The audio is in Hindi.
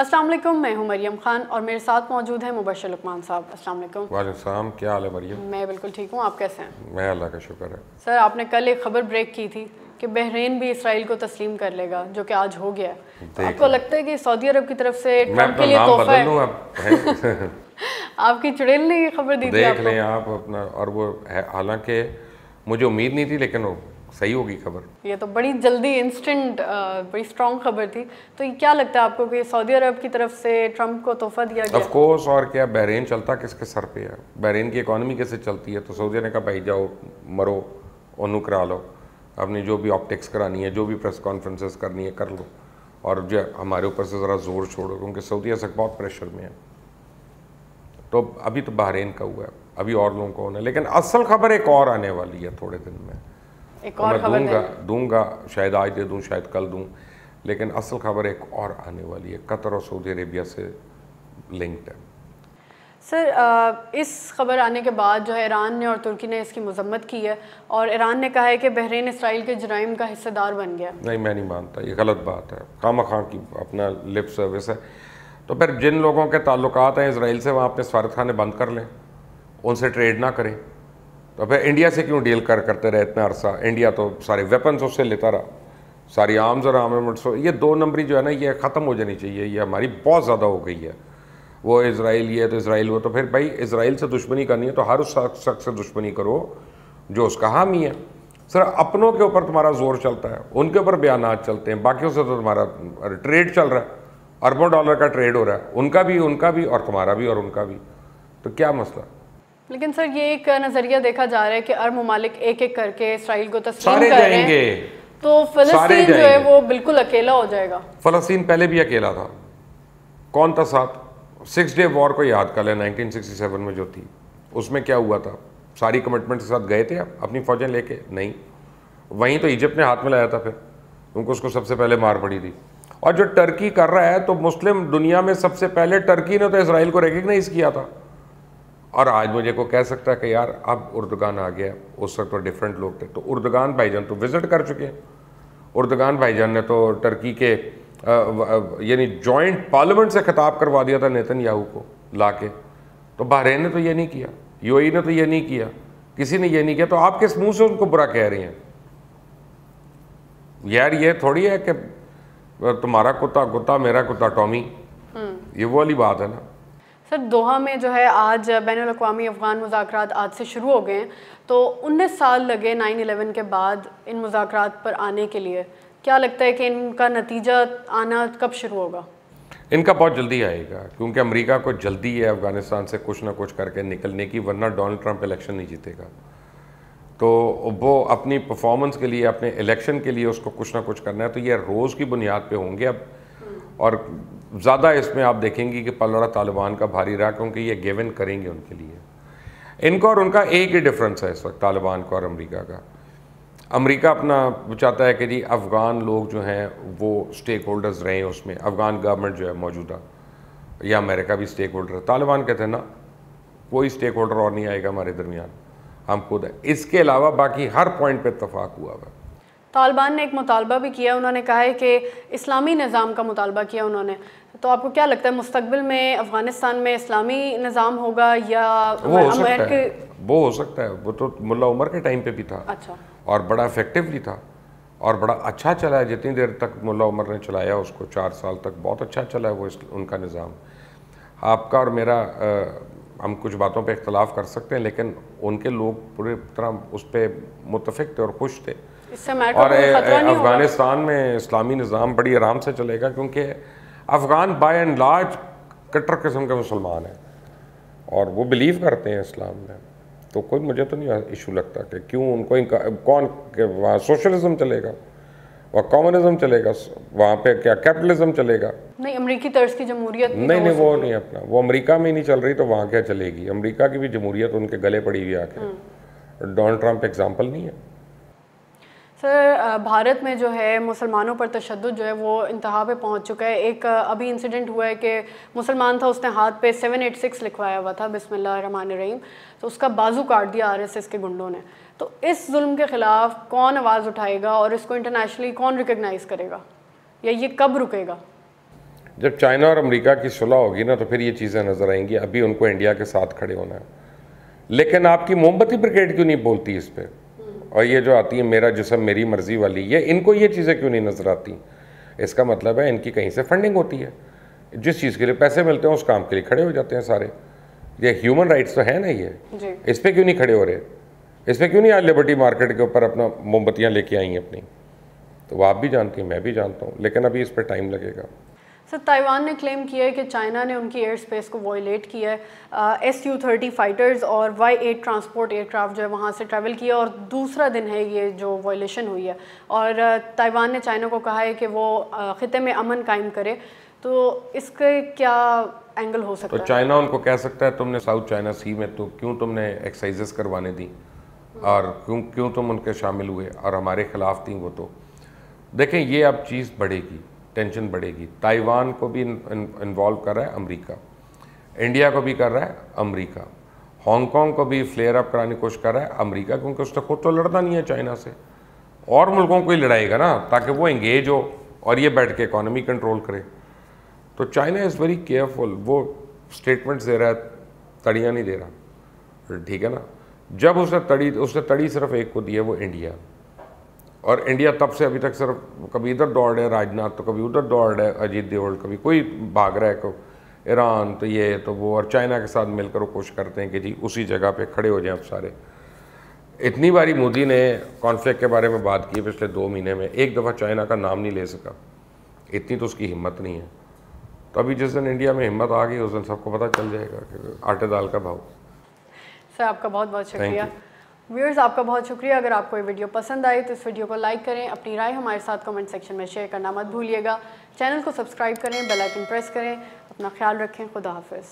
अस्सलाम वालेकुम, मैं हूं मरियम खान और मेरे साथ मौजूद है मुबशर लुकमान साहब। अस्सलाम वालेकुम। वालेकुम सलाम, क्या हाल है मरियम? मैं बिल्कुल ठीक हूं, आप कैसे हैं? मैं अल्लाह का शुक्र है। सर, आपने कल एक खबर ब्रेक की थी कि बहरीन भी इसराइल को तस्लीम कर लेगा, जो कि आज हो गया। तो आपको लगता है कि सऊदी अरब की तरफ से ट्रंप के लिए तोहफा है? अब आपकी चुड़ैल ने ये खबर दी थी देख आपको? लें आप अपना, और वो है, हालांकि मुझे उम्मीद नहीं थी लेकिन वो सही होगी खबर। ये तो बड़ी जल्दी इंस्टेंट बड़ी स्ट्रॉन्ग खबर थी। तो ये क्या लगता है आपको कि सऊदी अरब की तरफ से ट्रंप को तोहफा दिया गया? ऑफ कोर्स, और क्या, बहरीन चलता किसके सर पे है? बहरीन की इकॉनमी कैसे चलती है? तो सऊदी ने कहा भाई जाओ मरो, ओनू करा लो, अपनी जो भी ऑप्टिक्स करानी है, जो भी प्रेस कॉन्फ्रेंसेस करनी है कर लो, और जो हमारे ऊपर से ज़रा जोर छोड़ो, क्योंकि सऊदी अरब बहुत प्रेशर में है। तो अभी तो बहरीन का हुआ है, अभी और लोगों को होना है, लेकिन असल खबर एक और आने वाली है थोड़े दिन में। एक और मैं खबर दूंगा, शायद आज दे दूं, शायद कल दूं, लेकिन असल खबर एक और आने वाली है, कतर और सऊदी अरेबिया से लिंक्ड है। सर, इस खबर आने के बाद जो है ईरान ने और तुर्की ने इसकी मजम्मत की है और ईरान ने कहा है कि बहरीन इसराइल के जराइम का हिस्सेदार बन गया। नहीं, मैं नहीं मानता, ये गलत बात है, खामखा की अपना लिप सर्विस है। तो फिर जिन लोगों के ताल्लुकात हैं इसराइल से, वहाँ अपने सफारतखाने बंद कर लें, उनसे ट्रेड ना करें। तो फिर इंडिया से क्यों डील करते रहे इतना अरसा? इंडिया तो सारे वेपन्स उससे लेता रहा, सारी आर्म्स और आर्मामेंट्स। ये दो नंबरी जो है ना, ये ख़त्म हो जानी चाहिए, ये हमारी बहुत ज़्यादा हो गई है। वो इसराइल ये तो इसराइल वो, तो फिर भाई इसराइल से दुश्मनी करनी है तो हर उस शख्स से दुश्मनी करो जो उसका हामी है। सर, अपनों के ऊपर तुम्हारा जोर चलता है, उनके ऊपर बयानात चलते हैं, बाकियों से तो तुम्हारा ट्रेड चल रहा है, अरबों डॉलर का ट्रेड हो रहा है, उनका भी और तुम्हारा भी और उनका भी। तो क्या मसला? लेकिन सर, ये एक नजरिया देखा जा रहा है कि अरब ममालिक एक एक करके इसराइल को तस्लीम सारे कर रहे जाएंगे, हैं, तो फिलिस्तीन जो है वो बिल्कुल अकेला हो जाएगा। फलस्तीन पहले भी अकेला था, कौन था साथ? 6 डे वॉर को याद कर ले, 1967 में जो थी, उसमें क्या हुआ था? सारी कमिटमेंट के साथ गए थे आप अपनी फौजें लेके? नहीं, वहीं तो इजिप्ट ने हाथ में लाया था फिर, क्योंकि उसको सबसे पहले मार पड़ी थी। और जो टर्की कर रहा है, तो मुस्लिम दुनिया में सबसे पहले टर्की ने तो इसराइल को रिकग्नाइज किया था। और आज मुझे को कह सकता है कि यार अब उर्दुगान आ गया, उस वक्त तो डिफरेंट लोग थे। तो उर्दुगान भाईजान तो विजिट कर चुके हैं, उर्दुगान भाईजान ने तो टर्की के यानी जॉइंट पार्लियामेंट से खिताब करवा दिया था नेतन्याहू को लाके। तो बहरीन ने तो ये नहीं किया, यूएई ने तो ये नहीं किया, किसी ने ये नहीं किया। तो आप किस मुंह से उनको बुरा कह रहे हैं? यार ये थोड़ी है कि तुम्हारा कुत्ता कुत्ता मेरा कुत्ता टॉमी, ये वो वाली बात है ना। सर, दोहा में जो है आज बैनुल-अक़वामी अफ़गान मुज़ाकरात आज से शुरू हो गए हैं, तो 19 साल लगे 9/11 के बाद इन मुज़ाकरात पर आने के लिए। क्या लगता है कि इनका नतीजा आना कब शुरू होगा? इनका बहुत जल्दी आएगा, क्योंकि अमेरिका को जल्दी है अफ़गानिस्तान से कुछ ना कुछ करके निकलने की, वरना डोनाल्ड ट्रंप इलेक्शन नहीं जीतेगा। तो वो अपनी परफॉर्मेंस के लिए, अपने इलेक्शन के लिए उसको कुछ ना कुछ करना है। तो ये रोज़ की बुनियाद पे होंगे अब, और ज़्यादा इसमें आप देखेंगे कि पलड़ा तालिबान का भारी रहा, क्योंकि ये गिवन करेंगे उनके लिए। इनका और उनका एक ही डिफरेंस है इस वक्त, तालिबान का और अमेरिका का। अमेरिका अपना चाहता है कि जी अफ़गान लोग जो हैं वो स्टेक होल्डर्स रहें उसमें, अफ़गान गवर्नमेंट जो है मौजूदा, या अमेरिका भी स्टेक होल्डर है। तालिबान कहते हैं ना, कोई स्टेक होल्डर और नहीं आएगा हमारे दरमियान, हम खुद है। इसके अलावा बाकी हर पॉइंट पे इत्तफाक हुआ है। तालिबान ने एक मुतालबा भी किया, उन्होंने कहा है कि इस्लामी निज़ाम का मुतालबा किया उन्होंने। तो आपको क्या लगता है मुस्तकबिल में अफ़गानिस्तान में इस्लामी निज़ाम होगा या वो हो सकता है, वो तो मुल्ला उमर के टाइम पे भी था। अच्छा, और बड़ा इफेक्टिवली था और बड़ा अच्छा चला है। जितनी देर तक मुल्ला उमर ने चलाया उसको, 4 साल तक बहुत अच्छा चला है वो उनका निज़ाम। आपका और मेरा हम कुछ बातों पे इख्तलाफ कर सकते हैं, लेकिन उनके लोग पूरी तरह उस पर मुतफिक थे और खुश थे। और अफ़गानिस्तान में इस्लामी निज़ाम बड़ी आराम से चलेगा, क्योंकि अफ़गान बाय एंड लार्ज कट्टर किस्म के मुसलमान हैं और वो बिलीव करते हैं इस्लाम में। तो कोई मुझे तो नहीं इशू लगता कि क्यों उनको कौन के वहाँ सोशलिज्म चलेगा, वहाँ कम्युनिज्म चलेगा, वहाँ पे क्या कैपिटलिज्म चलेगा? नहीं, अमेरिकी तर्ज की जमहूरियत नहीं, वो नहीं अपना, वो अमेरिका में ही नहीं चल रही तो वहाँ क्या चलेगी? अमेरिका की भी जमहूरियत उनके गले पड़ी हुई आके। डोनाल्ड ट्रंप एग्जाम्पल नहीं है। सर, भारत में जो है मुसलमानों पर तशद्दुद जो है वो इंतहा पे पहुंच चुका है। एक अभी इंसिडेंट हुआ है कि मुसलमान था, उसने हाथ पे 786 लिखवाया हुआ था बिस्मिल्लाहिर्रहमानिर्रहीम, तो उसका बाजू काट दिया आरएसएस के गुंडों ने। तो इस जुल्म के ख़िलाफ़ कौन आवाज़ उठाएगा और इसको इंटरनेशनली कौन रिकग्नाइज़ करेगा, या ये कब रुकेगा? जब चाइना और अमेरिका की सुलह होगी ना तो फिर ये चीज़ें नज़र आएंगी। अभी उनको इंडिया के साथ खड़े होना है। लेकिन आपकी मोमबत्ती ब्रिगेड क्यों नहीं बोलती इस पर? और ये जो आती है मेरा जिस्म मेरी मर्जी वाली, ये इनको ये चीज़ें क्यों नहीं नज़र आती? इसका मतलब है इनकी कहीं से फंडिंग होती है। जिस चीज़ के लिए पैसे मिलते हैं उस काम के लिए खड़े हो जाते हैं सारे। ये ह्यूमन राइट्स तो है ना, ये इस पर क्यों नहीं खड़े हो रहे? इस पर क्यों नहीं आज लिबर्टी मार्केट के ऊपर अपना मोमबत्तियाँ लेके आई हैं अपनी? तो वो आप भी जानती हैं, मैं भी जानता हूँ, लेकिन अभी इस पर टाइम लगेगा। सर, ताइवान ने क्लेम किया है कि चाइना ने उनकी एयर स्पेस को वॉयलेट किया है। SU-30 फाइटर्स और Y-8 ट्रांसपोर्ट एयरक्राफ्ट जो है वहाँ से ट्रैवल किया और दूसरा दिन है ये जो वॉयलेशन हुई है। और ताइवान ने चाइना को कहा है कि वो ख़िते में अमन कायम करे। तो इसके क्या एंगल हो सकता है? तो चाइना उनको कह सकता है तुमने साउथ चाइना सी में तो क्यों तुमने एक्सरसाइजेस करवाने दी और क्यों तुम उनके शामिल हुए और हमारे खिलाफ थी वो? तो देखें ये अब चीज़ बढ़ेगी, टेंशन बढ़ेगी। ताइवान को भी इन्वॉल्व कर रहा है अमेरिका, इंडिया को भी कर रहा है अमेरिका, हांगकांग को भी फ्लेयर अप कराने की कोशिश कर रहा है अमेरिका, क्योंकि उसने खुद तो लड़ना नहीं है चाइना से, और मुल्कों को ही लड़ाएगा ना ताकि वो एंगेज हो और ये बैठ के इकॉनमी कंट्रोल करे। तो चाइना इज़ वेरी केयरफुल। वो स्टेटमेंट्स दे रहा है, तड़ियाँ नहीं दे रहा, ठीक है ना। जब उसने तड़ी सिर्फ एक को दी है, वो इंडिया। और इंडिया तब से अभी तक सिर्फ कभी इधर दौड़ है राजनाथ, तो कभी उधर दौड़ है अजीत देवगन, कभी कोई भाग रहा है, को ईरान तो ये तो वो, और चाइना के साथ मिलकर वो कोशिश करते हैं कि जी उसी जगह पे खड़े हो जाएं अब सारे। इतनी बारी मोदी ने कॉन्फ्लिक्ट के बारे में बात की पिछले 2 महीने में, एक दफ़ा चाइना का नाम नहीं ले सका। इतनी तो उसकी हिम्मत नहीं है। तो अभी जिस दिन इंडिया में हिम्मत आ गई उस दिन सबको पता चल जाएगा कि आटे दाल का भाव। सर आपका बहुत बहुत शुक्रिया। व्यूअर्स आपका बहुत शुक्रिया। अगर आपको ये वीडियो पसंद आई तो इस वीडियो को लाइक करें, अपनी राय हमारे साथ कमेंट सेक्शन में शेयर करना मत भूलिएगा। चैनल को सब्सक्राइब करें, बेल आइकन प्रेस करें। अपना ख्याल रखें। खुदा हाफिज़।